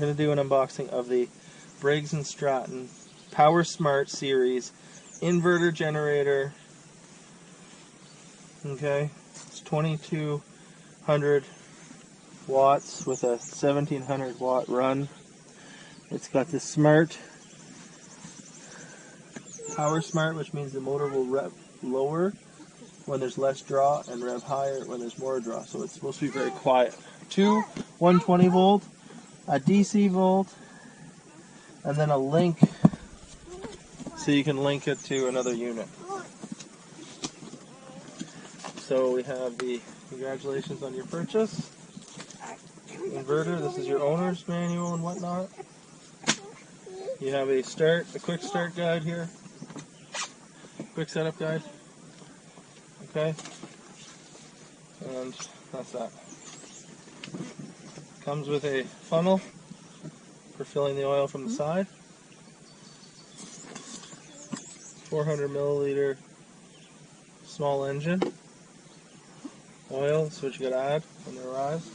going to do an unboxing of the Briggs & Stratton Power Smart Series inverter generator. Okay, it's 2200 watts with a 1700 watt run. It's got this smart Power Smart, which means the motor will rev lower when there's less draw and rev higher when there's more draw. So it's supposed to be very quiet. Two 120 volt, a DC volt, and then a link so you can link it to another unit. So we have the congratulations on your purchase. Inverter, this is your owner's manual and whatnot. You have a quick start guide here. Quick setup guide. Okay. And that's that. Comes with a funnel for filling the oil from the side. 400 milliliter small engine. Oil, that's what you gotta add when it arrives.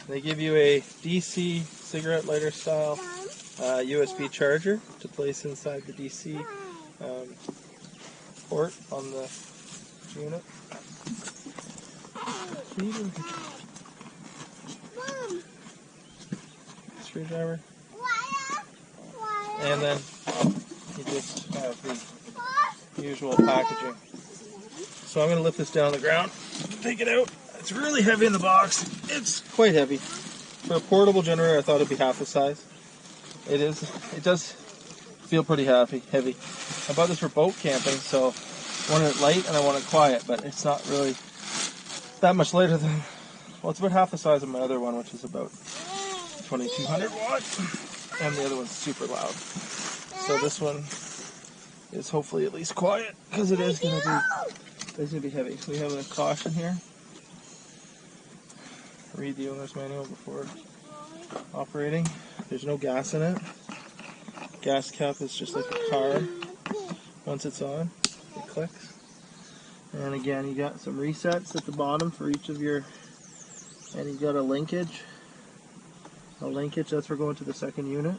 They give you a DC cigarette lighter style USB charger to place inside the DC port on the unit. Screwdriver. And then you just have the usual packaging. So I'm going to lift this down on the ground, take it out. It's really heavy in the box. It's quite heavy. For a portable generator, I thought it'd be half the size. It is. It does feel pretty heavy. I bought this for boat camping, so I wanted it light and I want it quiet, but it's not really that much lighter than, well, it's about half the size of my other one, which is about 2200 watts, and the other one's super loud. So this one is hopefully at least quiet, because it is going to be heavy. We have a caution here. Read the owner's manual before operating. There's no gas in it. Gas cap is just like a car. Once it's on, it clicks. And again, you got some resets at the bottom for each of your, and you got a linkage. That's for going to the second unit.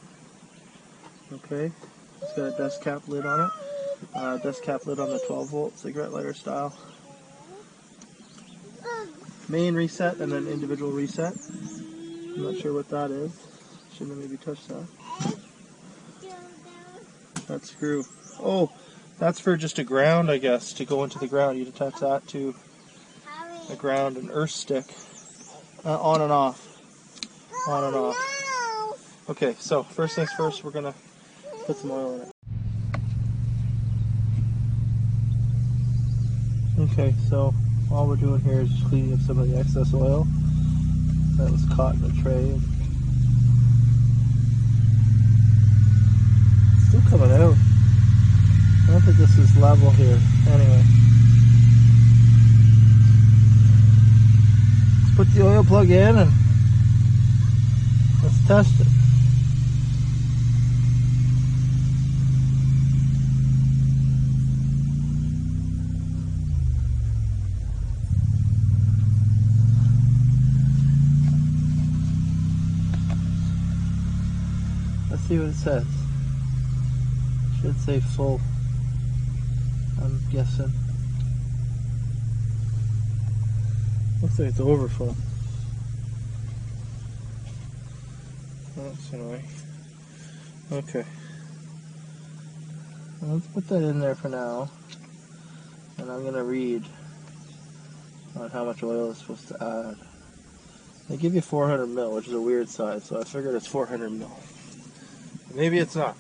Okay, it's got a dust cap lid on it. Dust cap lid on the 12 volt cigarette lighter style. Main reset and then individual reset. I'm not sure what that is. Shouldn't have maybe touched that. That screw. Oh, that's for just a ground, I guess, to go into the ground. You'd attach that to a ground, an earth stick. On and off. On and off. Okay, so first things first, we're going to put some oil in it. Okay, so all we're doing here is just cleaning up some of the excess oil that was caught in the tray. It's still coming out. I don't think this is level here. Anyway, let's put the oil plug in and let's test it. Let's see what it says. It should say full, I'm guessing. Looks like it's overfull. That's annoying. Okay. Well, let's put that in there for now. And I'm going to read on how much oil it's supposed to add. They give you 400 mil, which is a weird size, so I figured it's 400 mil. Maybe it's not.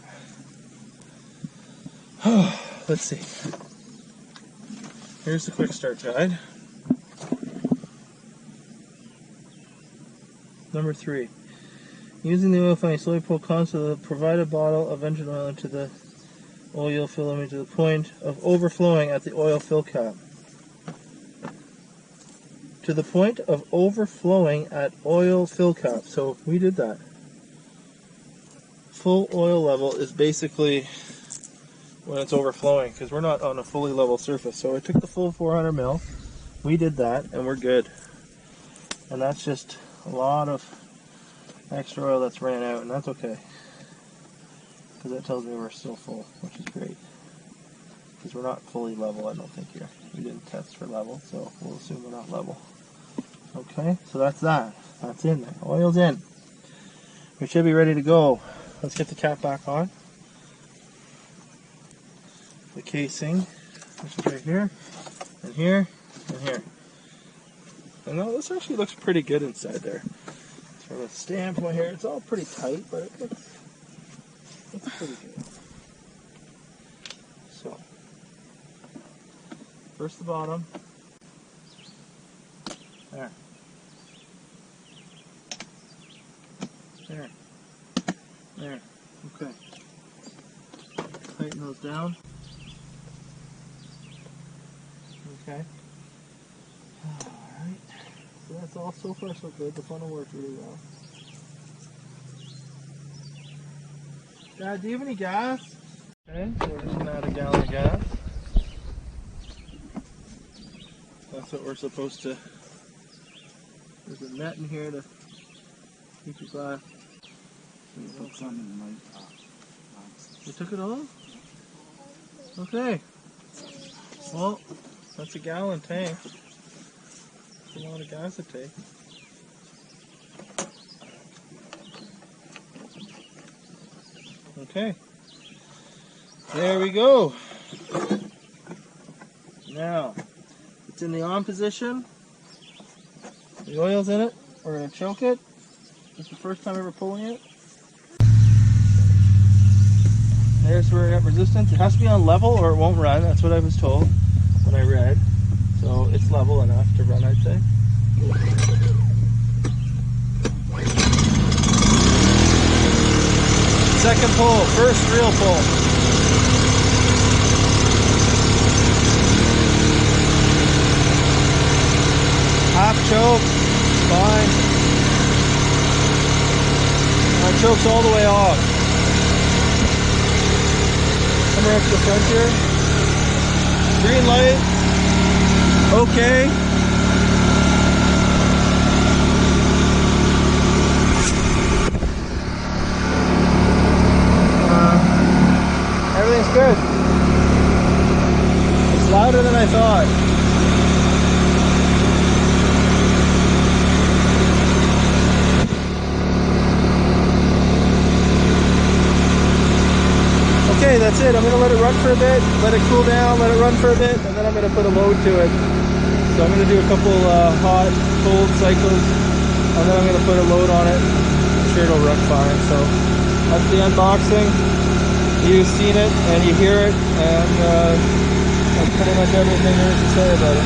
Let's see. Here's the quick start guide. Number 3. Using the oil finding, slowly pull constantly. Provide a bottle of engine oil into the oil filling to the point of overflowing at the oil fill cap. To the point of overflowing at oil fill cap. So we did that. Full oil level is basically when it's overflowing, because we're not on a fully level surface. So I took the full 400 mil, we did that, and we're good. And that's just a lot of extra oil that's ran out, and that's okay. Because that tells me we're still full, which is great. Because we're not fully level, I don't think, here. We didn't test for level, so we'll assume we're not level. Okay, so that's that. That's in there. Oil's in. We should be ready to go. Let's get the cap back on. The casing, which is right here, and here, and here. And now this actually looks pretty good inside there. From a standpoint here, it's all pretty tight, but it looks pretty good. So, first the bottom. There. There. There. Okay. Tighten those down. Okay. Alright. So that's all so far so good. The funnel worked really well. Dad, do you have any gas? Okay, so we're just going to add a gallon of gas. That's what we're supposed to... There's a net in here to keep your glass. You took it all? Okay. Well, that's a gallon tank. That's a lot of gas to take. Okay. There we go. Now, it's in the on position. The oil's in it. We're going to choke it. It's the first time ever pulling it. There's where it got resistance. It has to be on level or it won't run. That's what I was told when I read. So it's level enough to run, I'd say. Second pull, first real pull. Half choke, fine. That choke's all the way off. Come right to the front here. Green light. Okay. Everything's good. It's louder than I thought. Okay, that's it. I'm going to let it run for a bit, let it cool down, let it run for a bit, and then I'm going to put a load to it. So I'm going to do a couple hot, cold cycles, and then I'm going to put a load on it. I'm sure it'll run fine. So that's the unboxing. You've seen it, and you hear it, and that's pretty much everything there is to say about it.